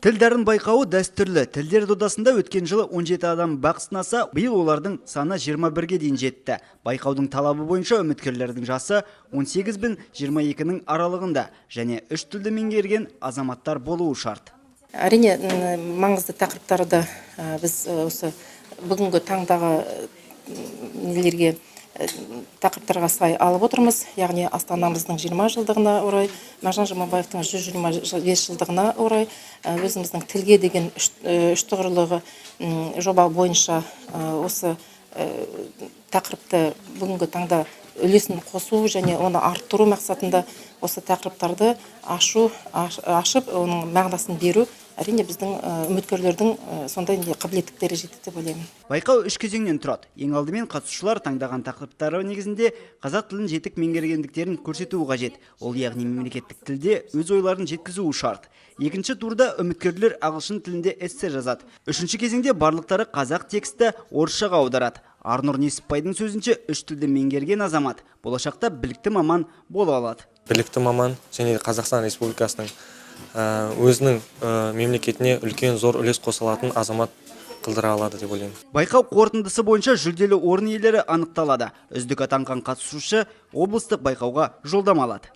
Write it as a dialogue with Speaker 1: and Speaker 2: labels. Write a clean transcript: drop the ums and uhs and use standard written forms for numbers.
Speaker 1: Тіл дарын байқауы дәстүрлі. Тілдер додасында өткен жылы 17 адам бақ сынаса, биыл олардың саны 21-ге дейін жетті. Байқаудың талабы бойынша үміткерлердің жасы 18 бен 22-нің аралығында және 3 тілді меңгерген азаматтар болуы шарт.
Speaker 2: Әрине, маңызды тақырыптарды біз осы бүгінгі таңдағы нелерге тақырыптарға сай алып отырмыз. Яғни Астанамыздың 20 жылдығына орай, Мағжан Жұмабаевтың 125 жылдығына орай өзіміздің тілге деген үш тұғырлығы жоба бойынша осы тақырыпты бүгінгі таңда үлесін қосу және оны арттыру мақсатында осы тақырыптарды ашып, оның мағынасын беру әрине біздің үміткерлердің сондай қабілеттіктері жетеді деп ойлаймын.
Speaker 1: Байқау 3 кезеңнен тұрады. Ең алдымен қатысушылар таңдаған тақырыптары негізінде қазақ тілін жетік меңгергендіктерін көрсетуі қажет. Ол яғни мемлекеттік тілде өз ойларын жеткізуі шарт. Екінші турда үміткерлер ағылшын тілінде эссе жазады. Үшінші кезеңде барлықтары қазақ тексті орысшаға аударады. Арнұр Несіпбайдың сөзінше 3 тілді меңгерген азамат болашақта білікті маман бола алады.
Speaker 3: Білікті маман және Қазақстан Республикасының өзінің мемлекетіне үлкен зор үлес қоса алатын азамат қылдыра алады деп ойлаймын.
Speaker 1: Байқау қорытындысы бойынша жүлделі орын иелері анықталады. Үздік атанған қатысушы облыстық байқауға жолдама алады.